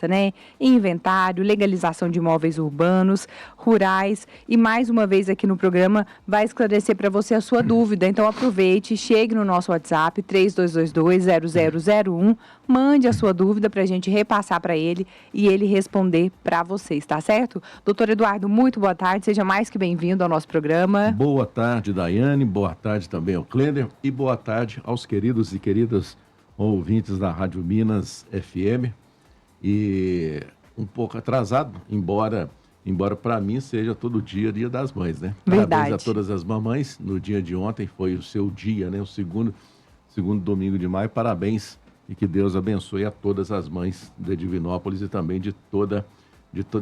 né? Inventário, legalização de imóveis urbanos, rurais e mais uma vez aqui no programa vai esclarecer para você a sua dúvida. Então aproveite, chegue no nosso WhatsApp 3222-0001, mande a sua dúvida para a gente repassar para ele e ele responder para vocês, tá certo? Doutor Eduardo, muito boa tarde, seja mais que bem-vindo ao nosso programa. Boa tarde, Daiane, boa tarde também ao Clender e boa tarde aos queridos e queridas ouvintes da Rádio Minas FM. E um pouco atrasado, embora para mim seja todo dia das mães, né? Verdade. Parabéns a todas as mamães. No dia de ontem foi o seu dia, né? O segundo domingo de maio. Parabéns e que Deus abençoe a todas as mães de Divinópolis e também de toda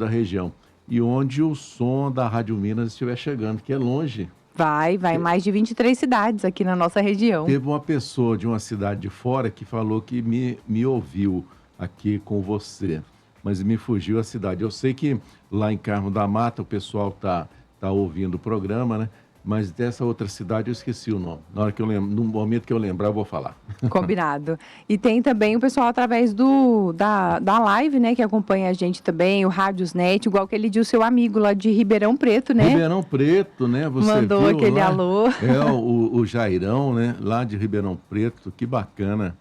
a região. E onde o som da Rádio Minas estiver chegando, que é longe. Vai mais de 23 cidades aqui na nossa região. Teve uma pessoa de uma cidade de fora que falou que me ouviu aqui com você, mas me fugiu a cidade. Eu sei que lá em Carmo da Mata o pessoal tá ouvindo o programa, né? Mas dessa outra cidade eu esqueci o nome. No momento que eu lembrar, eu vou falar. Combinado. E tem também o pessoal através da live, né, que acompanha a gente também, o Rádiosnet, igual aquele de o seu amigo lá de Ribeirão Preto, né? Ribeirão Preto, né? Você mandou viu aquele lá? alô. O Jairão, né? Lá de Ribeirão Preto, que bacana.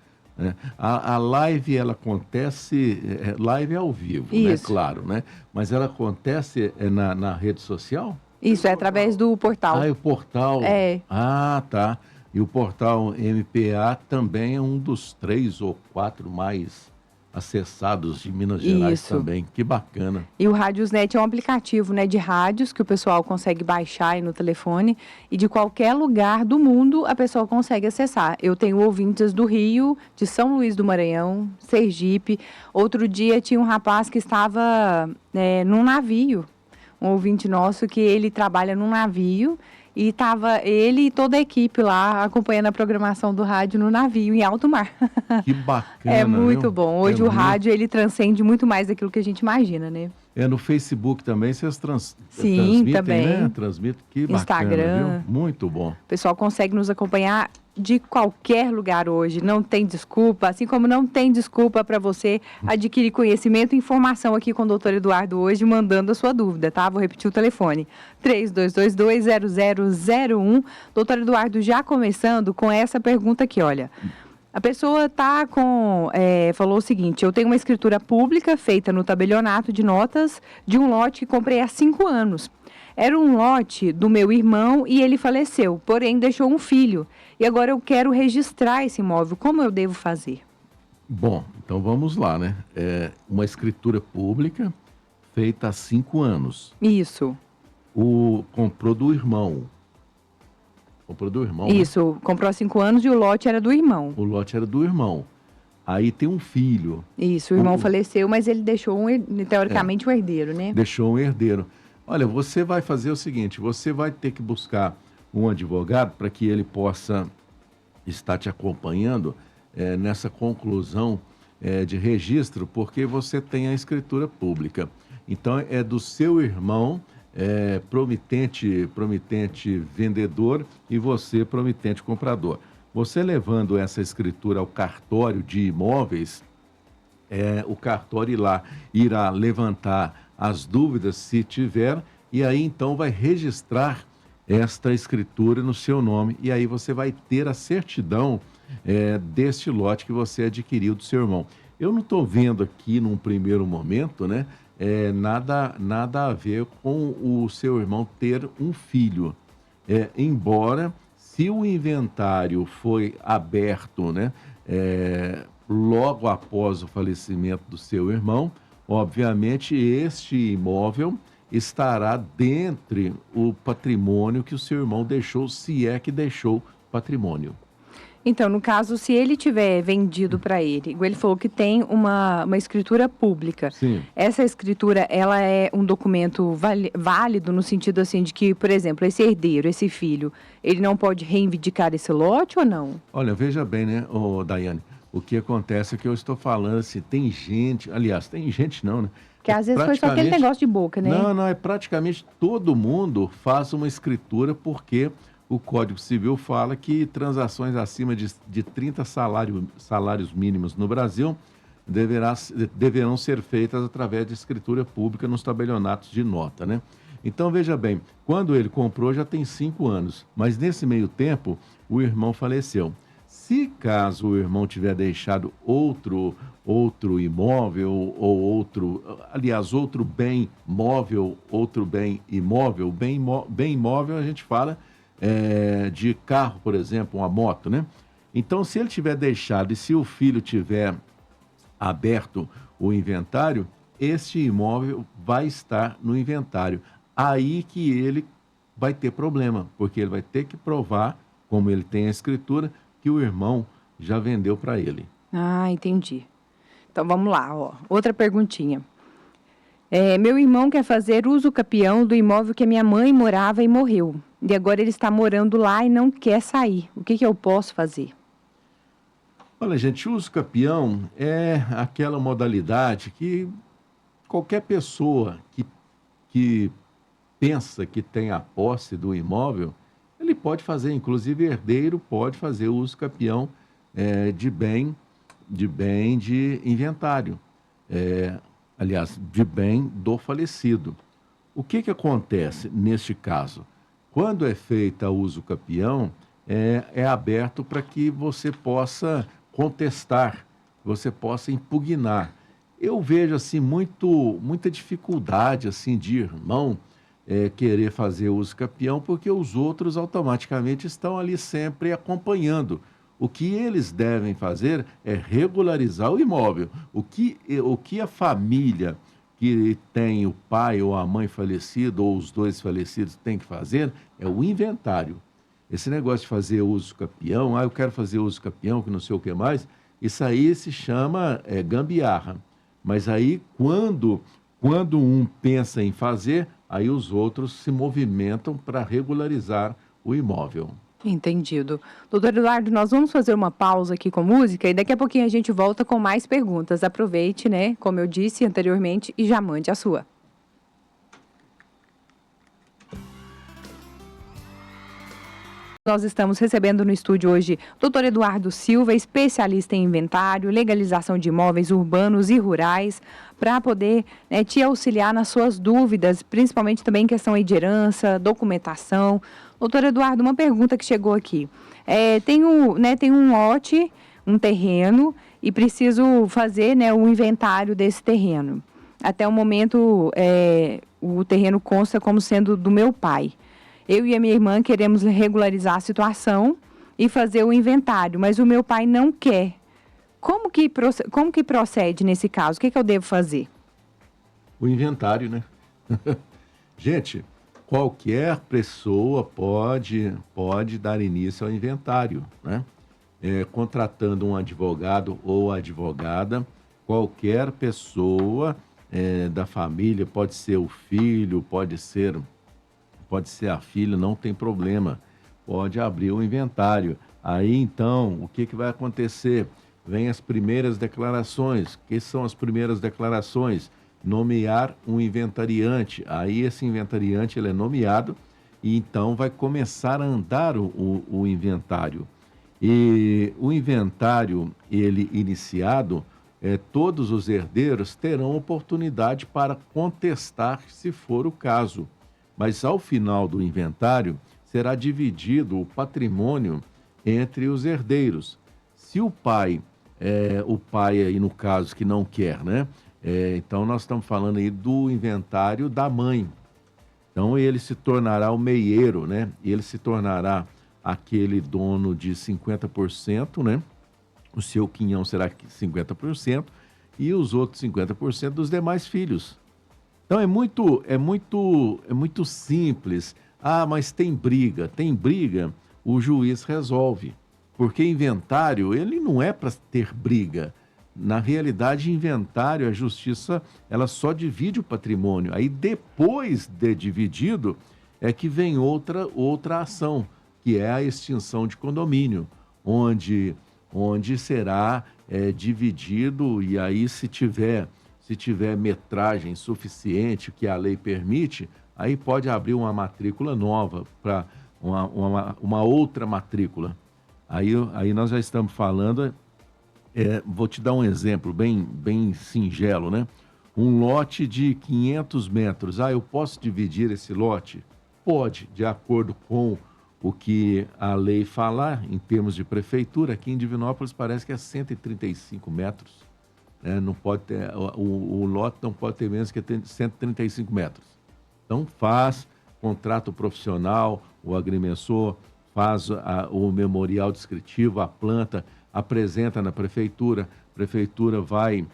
A live, ela acontece, live ao vivo, Isso. né? Claro, né? Mas ela acontece na rede social? Isso, é através do portal. Ah, é o portal. É. Ah, tá. E o portal MPA também é um dos 3 ou 4 mais acessados de Minas Gerais. Isso. Também. Que bacana. E o Rádiosnet é um aplicativo, né, de rádios que o pessoal consegue baixar aí no telefone e de qualquer lugar do mundo a pessoa consegue acessar. Eu tenho ouvintes do Rio, de São Luís do Maranhão, Sergipe. Outro dia tinha um rapaz que estava num navio, um ouvinte nosso que ele trabalha num navio e estava ele e toda a equipe lá acompanhando a programação do rádio no navio, em alto mar. Que bacana, É muito viu? bom. Hoje o rádio, ele transcende muito mais daquilo que a gente imagina, né? No Facebook também vocês Sim, transmitem, também. né? Transmitem, que bacana, Instagram. viu? Muito bom. O pessoal consegue nos acompanhar de qualquer lugar hoje, não tem desculpa, assim como não tem desculpa para você adquirir conhecimento e informação aqui com o doutor Eduardo hoje, mandando a sua dúvida, tá? Vou repetir o telefone, 3222-0001. Doutor Eduardo, já começando com essa pergunta aqui, olha. A pessoa falou o seguinte: eu tenho uma escritura pública feita no tabelionato de notas de um lote que comprei há 5 anos. Era um lote do meu irmão e ele faleceu, porém deixou um filho. E agora eu quero registrar esse imóvel. Como eu devo fazer? Bom, então vamos lá, né? Uma escritura pública feita há 5 anos. Isso. Comprou do irmão. Comprou do irmão, Isso, né? Comprou há 5 anos e o lote era do irmão. O lote era do irmão. Aí tem um filho. Isso, o irmão faleceu, mas ele deixou, teoricamente, um herdeiro, né? Deixou um herdeiro. Olha, você vai fazer o seguinte, você vai ter que buscar um advogado para que ele possa estar te acompanhando nessa conclusão de registro, porque você tem a escritura pública. Então, é do seu irmão, promitente vendedor e você promitente comprador. Você levando essa escritura ao cartório de imóveis, o cartório irá levantar as dúvidas se tiver, e aí então vai registrar esta escritura no seu nome, e aí você vai ter a certidão deste lote que você adquiriu do seu irmão. Eu não estou vendo aqui num primeiro momento, né, nada a ver com o seu irmão ter um filho, embora se o inventário foi aberto, né, logo após o falecimento do seu irmão, obviamente este imóvel estará dentro do patrimônio que o seu irmão deixou, se é que deixou patrimônio. Então, no caso, se ele tiver vendido para ele, ele falou que tem uma escritura pública. Sim. Essa escritura, ela é um documento válido no sentido assim de que, por exemplo, esse herdeiro, esse filho, ele não pode reivindicar esse lote ou não? Olha, veja bem, né, Daiane, o que acontece é que eu estou falando assim, tem gente não, né? Que às vezes foi só aquele negócio de boca, né? Não, praticamente todo mundo faz uma escritura porque o Código Civil fala que transações acima de 30 salários mínimos no Brasil deverão ser feitas através de escritura pública nos tabelionatos de nota, né? Então, veja bem, quando ele comprou já tem 5 anos, mas nesse meio tempo o irmão faleceu. Se caso o irmão tiver deixado outro imóvel ou outro bem móvel, outro bem imóvel, bem imóvel a gente fala de carro, por exemplo, uma moto, né? Então, se ele tiver deixado e se o filho tiver aberto o inventário, este imóvel vai estar no inventário. Aí que ele vai ter problema, porque ele vai ter que provar, como ele tem a escritura, que o irmão já vendeu para ele. Ah, entendi. Então vamos lá, ó. Outra perguntinha. Meu irmão quer fazer uso capião do imóvel que a minha mãe morava e morreu. E agora ele está morando lá e não quer sair. O que eu posso fazer? Olha, gente, uso capião é aquela modalidade que qualquer pessoa que pensa que tem a posse do imóvel, ele pode fazer, inclusive herdeiro pode fazer o uso capião de inventário, aliás, de bem do falecido. O que acontece neste caso? Quando é feita o uso capião, é aberto para que você possa contestar, você possa impugnar. Eu vejo assim muita dificuldade assim de irmão querer fazer uso capião, porque os outros automaticamente estão ali sempre acompanhando. O que eles devem fazer é regularizar o imóvel. O que a família que tem o pai ou a mãe falecido, ou os dois falecidos, tem que fazer é o inventário. Esse negócio de fazer uso capião, eu quero fazer uso capião, que não sei o que mais, isso aí se chama gambiarra. Mas aí, quando um pensa em fazer, aí os outros se movimentam para regularizar o imóvel. Entendido. Doutor Eduardo, nós vamos fazer uma pausa aqui com música e daqui a pouquinho a gente volta com mais perguntas. Aproveite, né, como eu disse anteriormente, e já mande a sua. Nós estamos recebendo no estúdio hoje o Dr. Eduardo Silva, especialista em inventário, legalização de imóveis urbanos e rurais, para poder te auxiliar nas suas dúvidas, principalmente também em questão aí de herança, documentação. Doutor Eduardo, uma pergunta que chegou aqui. Tem um lote, um terreno, e preciso fazer um inventário desse terreno. Até o momento, o terreno consta como sendo do meu pai. Eu e a minha irmã queremos regularizar a situação e fazer o inventário, mas o meu pai não quer. Como que procede nesse caso? O que eu devo fazer? O inventário, né? Gente, qualquer pessoa pode dar início ao inventário, né? Contratando um advogado ou advogada, qualquer pessoa da família, pode ser o filho, pode ser a filha, não tem problema, pode abrir o inventário. Aí então, o que vai acontecer? Vem as primeiras declarações. O que são as primeiras declarações? Nomear um inventariante. Aí esse inventariante ele é nomeado e então vai começar a andar o inventário. E o inventário, ele iniciado, todos os herdeiros terão oportunidade para contestar, se for o caso. Mas ao final do inventário, será dividido o patrimônio entre os herdeiros. Se o pai aí no caso que não quer, né? Então nós estamos falando aí do inventário da mãe. Então ele se tornará o meieiro, né? Ele se tornará aquele dono de 50%, né? O seu quinhão será 50% e os outros 50% dos demais filhos. Então é muito simples. Ah, mas tem briga. Tem briga, o juiz resolve. Porque inventário, ele não é para ter briga. Na realidade, inventário, a justiça, ela só divide o patrimônio. Aí depois de dividido, é que vem outra ação, que é a extinção de condomínio, onde será dividido, e aí se tiver metragem suficiente, que a lei permite, aí pode abrir uma matrícula nova para uma outra matrícula. Aí nós já estamos falando Vou te dar um exemplo bem singelo, né? Um lote de 500 metros. Eu posso dividir esse lote? Pode, de acordo com o que a lei falar, em termos de prefeitura. Aqui em Divinópolis parece que é 135 metros. Né? Não pode ter, o lote não pode ter menos que 135 metros. Então contrata o profissional, o agrimensor, faz o memorial descritivo, a planta, apresenta na prefeitura, a prefeitura vai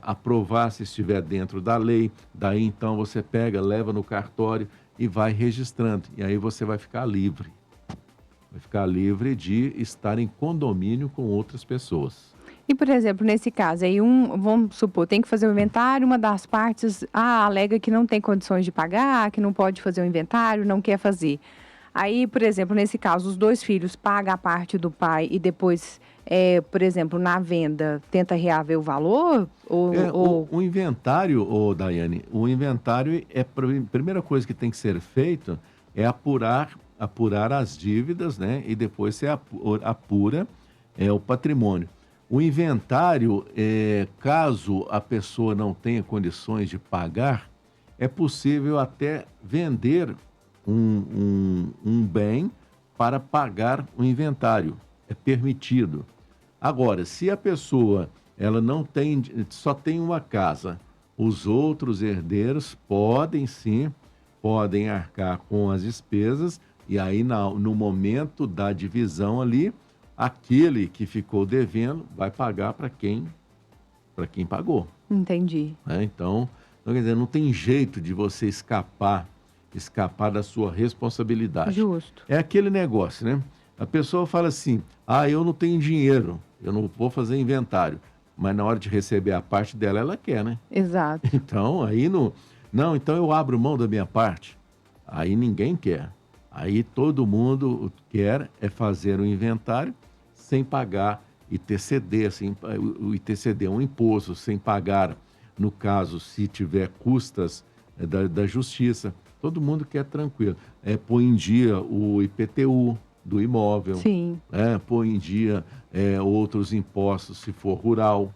aprovar se estiver dentro da lei, daí então você pega, leva no cartório e vai registrando, e aí você vai ficar livre de estar em condomínio com outras pessoas. E, por exemplo, nesse caso, aí vamos supor, tem que fazer o inventário, uma das partes alega que não tem condições de pagar, que não pode fazer o inventário, não quer fazer. Aí, por exemplo, nesse caso, os dois filhos pagam a parte do pai e depois, por exemplo, na venda, tenta reaver o valor? O inventário, Daiane, o inventário a primeira coisa que tem que ser feito é apurar as dívidas, né? E depois você apura o patrimônio. O inventário, caso a pessoa não tenha condições de pagar, é possível até vender um bem para pagar o inventário. É permitido. Agora, se a pessoa só tem uma casa, os outros herdeiros podem arcar com as despesas, e aí no momento da divisão ali, aquele que ficou devendo vai pagar para quem pagou. Entendi. Então, quer dizer, não tem jeito de você escapar da sua responsabilidade. Justo. É aquele negócio, né? A pessoa fala assim, eu não tenho dinheiro, eu não vou fazer inventário. Mas na hora de receber a parte dela, ela quer, né? Exato. Então, aí então eu abro mão da minha parte. Aí ninguém quer. Aí todo mundo quer fazer o inventário sem pagar ITCD, o ITCD é um imposto, sem pagar, no caso, se tiver custas da justiça. Todo mundo quer tranquilo. Põe em dia o IPTU do imóvel. Sim. Põe em dia outros impostos, se for rural.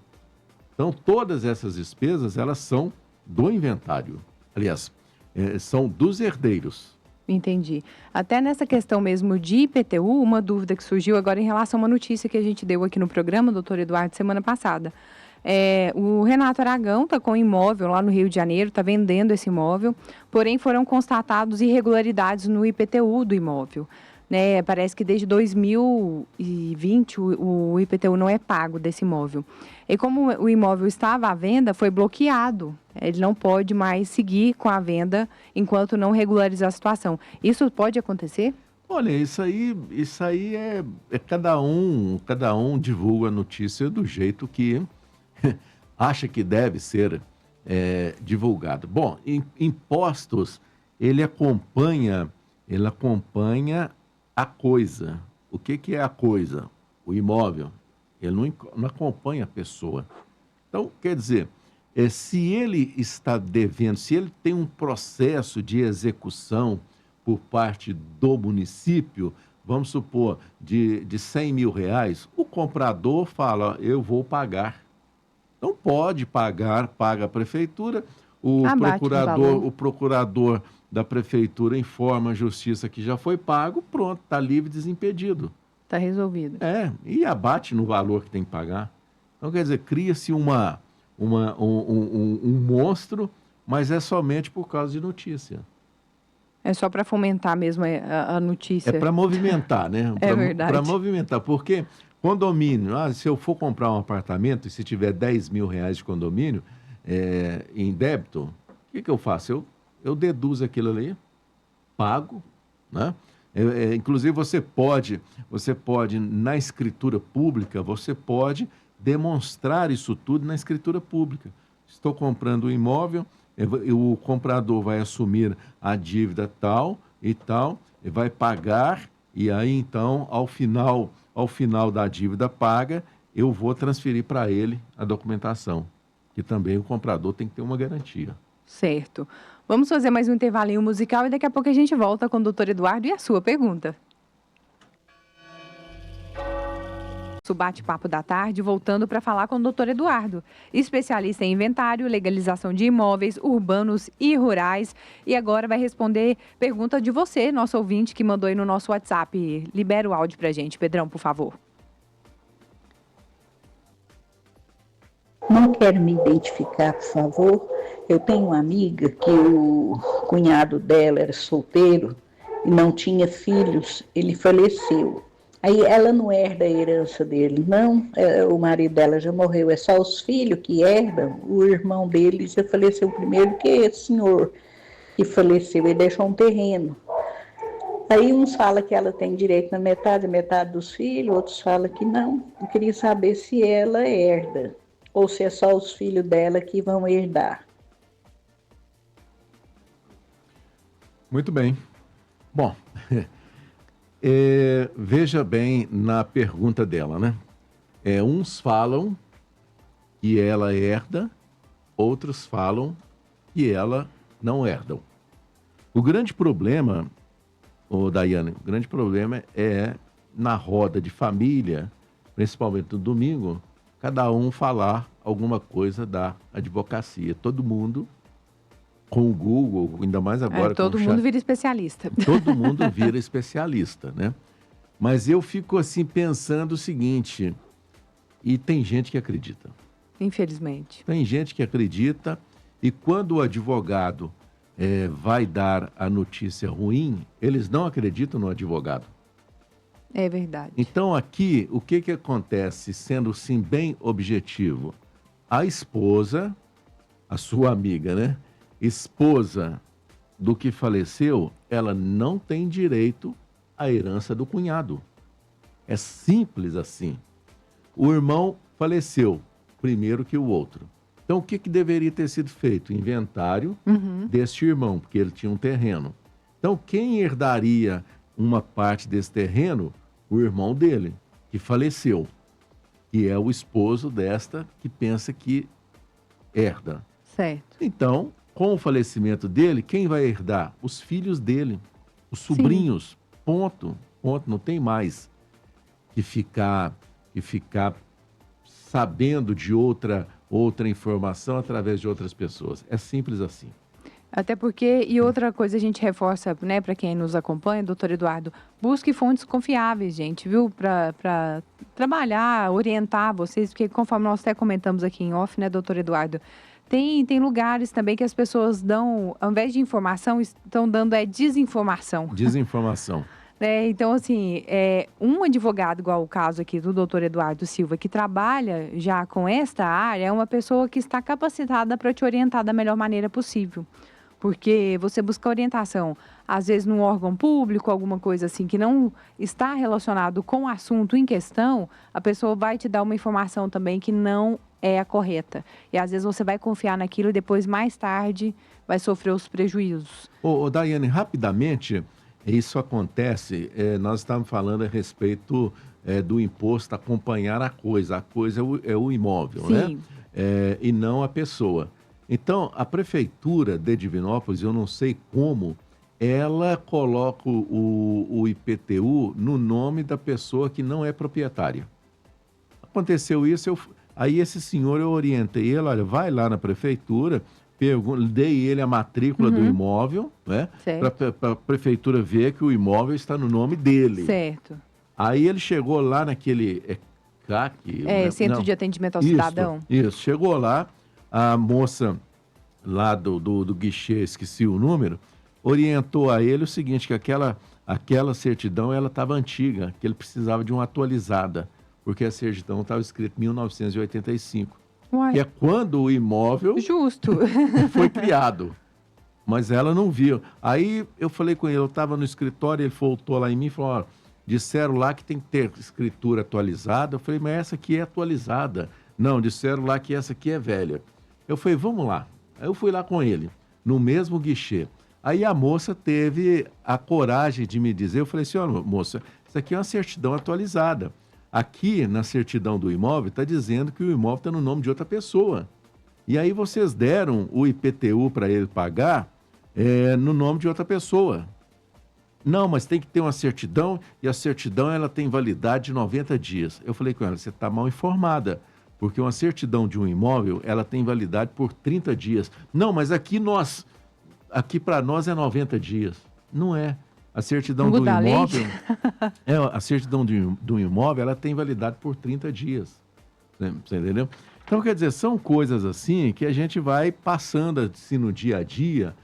Então, todas essas despesas, elas são do inventário. Aliás, são dos herdeiros. Entendi. Até nessa questão mesmo de IPTU, uma dúvida que surgiu agora em relação a uma notícia que a gente deu aqui no programa, doutor Eduardo, semana passada. O Renato Aragão está com um imóvel lá no Rio de Janeiro, está vendendo esse imóvel, porém foram constatados irregularidades no IPTU do imóvel. Né? Parece que desde 2020 o IPTU não é pago desse imóvel. E como o imóvel estava à venda, foi bloqueado. Ele não pode mais seguir com a venda enquanto não regularizar a situação. Isso pode acontecer? Olha, isso aí é cada um divulga a notícia do jeito que acha que deve ser divulgado. Bom, impostos, ele acompanha a coisa. O que é a coisa? O imóvel. Ele não acompanha a pessoa. Então, quer dizer, se ele está devendo, se ele tem um processo de execução por parte do município, vamos supor, de 100 mil reais, o comprador fala, eu vou pagar. Não pode pagar, paga a prefeitura, o procurador da prefeitura informa a justiça que já foi pago, pronto, está livre e desimpedido. Está resolvido. E abate no valor que tem que pagar. Então, quer dizer, cria-se um monstro, mas é somente por causa de notícia. É só para fomentar mesmo a notícia. É para movimentar, né? É verdade. Para movimentar, porque condomínio, se eu for comprar um apartamento e se tiver 10 mil reais de condomínio em débito, o que eu faço? Eu deduzo aquilo ali, pago, né? Inclusive você pode, na escritura pública, você pode demonstrar isso tudo na escritura pública. Estou comprando um imóvel, o comprador vai assumir a dívida tal e tal, vai pagar, e aí então, ao final da dívida paga, eu vou transferir para ele a documentação, que também o comprador tem que ter uma garantia. Certo. Vamos fazer mais um intervalinho musical e daqui a pouco a gente volta com o doutor Eduardo e a sua pergunta. nosso bate-papo da tarde, voltando para falar com o doutor Eduardo, especialista em inventário, legalização de imóveis urbanos e rurais. E agora vai responder pergunta de você, nosso ouvinte, que mandou aí no nosso WhatsApp. Libera o áudio para a gente, Pedrão, por favor. Não quero me identificar, por favor. Eu tenho uma amiga que o cunhado dela era solteiro e não tinha filhos, ele faleceu. Aí ela não herda a herança dele, não, o marido dela já morreu, é só os filhos que herdam. O irmão dele já faleceu primeiro que esse senhor que faleceu, ele deixou um terreno. Aí uns falam que ela tem direito na metade dos filhos, outros falam que não. Eu queria saber se ela herda ou se é só os filhos dela que vão herdar. Muito bem. Bom, veja bem na pergunta dela, né? Uns falam que ela herda, outros falam que ela não herdam. O grande problema, Daiane, o grande problema é na roda de família, principalmente no domingo, cada um falar alguma coisa da advocacia. Todo mundo, com o Google, ainda mais agora... todo mundo vira especialista. Todo mundo vira especialista, né? Mas eu fico assim pensando o seguinte, e tem gente que acredita. Infelizmente. Tem gente que acredita, e quando o advogado vai dar a notícia ruim, eles não acreditam no advogado. É verdade. Então aqui, o que acontece, sendo sim bem objetivo? A esposa, a sua amiga, né? Esposa do que faleceu, ela não tem direito à herança do cunhado. É simples assim. O irmão faleceu primeiro que o outro. Então o que deveria ter sido feito? Inventário deste irmão, porque ele tinha um terreno. Então quem herdaria uma parte desse terreno? O irmão dele, que faleceu, que é o esposo desta que pensa que herda. Certo. Então, com o falecimento dele, quem vai herdar? Os filhos dele, os sobrinhos. Ponto. Ponto. Não tem mais que ficar sabendo de outra informação através de outras pessoas. É simples assim. Até porque, e outra coisa a gente reforça, né, para quem nos acompanha, doutor Eduardo, busque fontes confiáveis, gente, viu, para trabalhar, orientar vocês, porque conforme nós até comentamos aqui em off, né, doutor Eduardo, tem lugares também que as pessoas dão, ao invés de informação, estão dando desinformação. Desinformação. Então, assim, um advogado, igual o caso aqui do doutor Eduardo Silva, que trabalha já com esta área, é uma pessoa que está capacitada para te orientar da melhor maneira possível. Porque você busca orientação, às vezes num órgão público, alguma coisa assim, que não está relacionado com o assunto em questão, a pessoa vai te dar uma informação também que não é a correta. E às vezes você vai confiar naquilo e depois, mais tarde, vai sofrer os prejuízos. Daiane, rapidamente, isso acontece, nós estávamos falando a respeito do imposto acompanhar a coisa é o imóvel, Sim. né? E não a pessoa. Então, a prefeitura de Divinópolis, eu não sei como, ela coloca o IPTU no nome da pessoa que não é proprietária. Aconteceu isso, aí esse senhor, eu orientei ele, olha, vai lá na prefeitura, dei ele a matrícula do imóvel, né? Para a prefeitura ver que o imóvel está no nome dele. Certo. Aí ele chegou lá naquele CAC... Centro de Atendimento ao Cidadão. Isso, chegou lá, a moça lá do guichê, esqueci o número, orientou a ele o seguinte, que aquela certidão ela estava antiga, que ele precisava de uma atualizada, porque a certidão estava escrita em 1985, Uai. que é quando o imóvel Justo. foi criado. Mas ela não viu. Aí eu falei com ele, eu estava no escritório, ele voltou lá em mim e falou, ó, disseram lá que tem que ter escritura atualizada. Eu falei, mas essa aqui é atualizada. Não, disseram lá que essa aqui é velha. Eu falei, vamos lá. Aí eu fui lá com ele, no mesmo guichê. Aí a moça teve a coragem de me dizer, eu falei assim, olha, moça, isso aqui é uma certidão atualizada. Aqui, na certidão do imóvel, está dizendo que o imóvel está no nome de outra pessoa. E aí vocês deram o IPTU para ele pagar no nome de outra pessoa. Não, mas tem que ter uma certidão e a certidão ela tem validade de 90 dias. Eu falei com ela, você está mal informada, porque uma certidão de um imóvel ela tem validade por 30 dias. Não, mas aqui para nós é 90 dias. Não é. A certidão do imóvel, a certidão do imóvel ela tem validade por 30 dias. Você entendeu? Então, quer dizer, são coisas assim que a gente vai passando assim no dia a dia.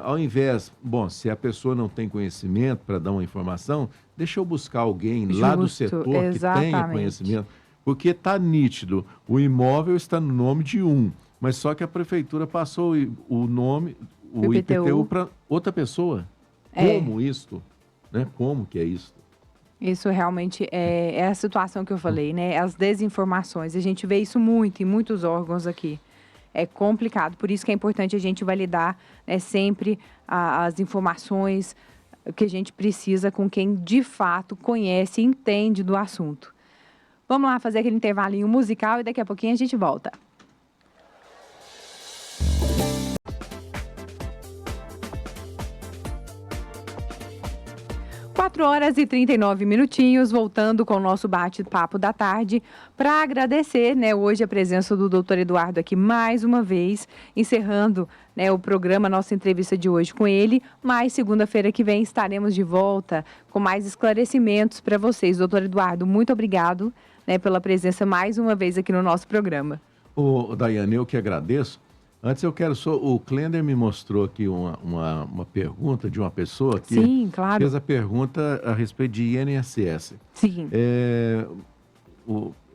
Ao invés, se a pessoa não tem conhecimento para dar uma informação, deixa eu buscar alguém lá do setor que tenha conhecimento, porque está nítido, o imóvel está no nome de um, mas só que a prefeitura passou o nome, o IPTU para outra pessoa. Como isso? Né? Como que é isso? Isso realmente é a situação que eu falei, né? As desinformações, a gente vê isso muito em muitos órgãos aqui. É complicado, por isso que é importante a gente validar sempre as informações que a gente precisa com quem de fato conhece e entende do assunto. Vamos lá fazer aquele intervalinho musical e daqui a pouquinho a gente volta. Quatro horas e 39 minutinhos, voltando com o nosso bate-papo da tarde, para agradecer, hoje a presença do doutor Eduardo aqui mais uma vez, encerrando, o programa, nossa entrevista de hoje com ele, mas segunda-feira que vem estaremos de volta com mais esclarecimentos para vocês. Doutor Eduardo, muito obrigado, pela presença mais uma vez aqui no nosso programa. Daiane, eu que agradeço. Antes eu quero só, o Klender me mostrou aqui uma pergunta de uma pessoa que fez a pergunta a respeito de INSS. Sim.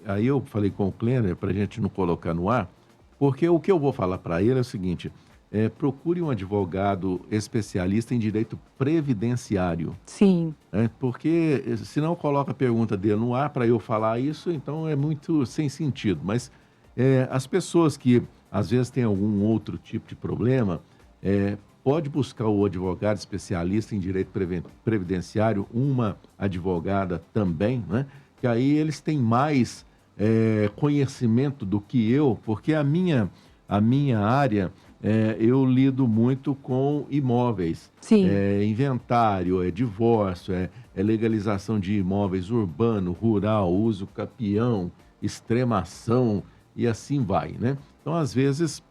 Aí eu falei com o Klender para a gente não colocar no ar, porque o que eu vou falar para ele é o seguinte, procure um advogado especialista em direito previdenciário. Sim. Porque senão coloca a pergunta dele no ar para eu falar isso, então é muito sem sentido. Mas as pessoas que às vezes tem algum outro tipo de problema, pode buscar o advogado especialista em direito previdenciário, uma advogada também, né? Que aí eles têm mais conhecimento do que eu, porque a minha área, eu lido muito com imóveis. Sim. Inventário, divórcio, legalização de imóveis urbano, rural, uso capião, extremação e assim vai, né? Então, às vezes,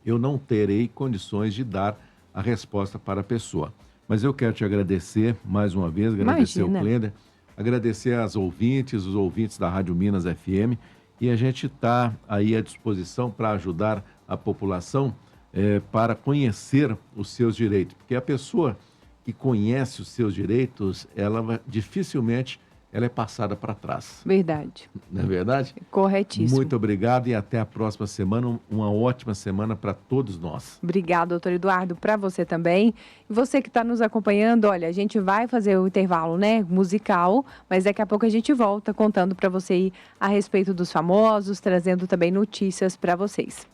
eu não terei condições de dar a resposta para a pessoa. Mas eu quero te agradecer mais uma vez, agradecer ao Klender, agradecer os ouvintes da Rádio Minas FM, e a gente está aí à disposição para ajudar a população para conhecer os seus direitos. Porque a pessoa que conhece os seus direitos, dificilmente ela é passada para trás. Verdade. Não é verdade? Corretíssimo. Muito obrigado e até a próxima semana. Uma ótima semana para todos nós. Obrigado, doutor Eduardo, para você também. E você que está nos acompanhando, olha, a gente vai fazer o intervalo, musical, mas daqui a pouco a gente volta contando para você aí a respeito dos famosos, trazendo também notícias para vocês.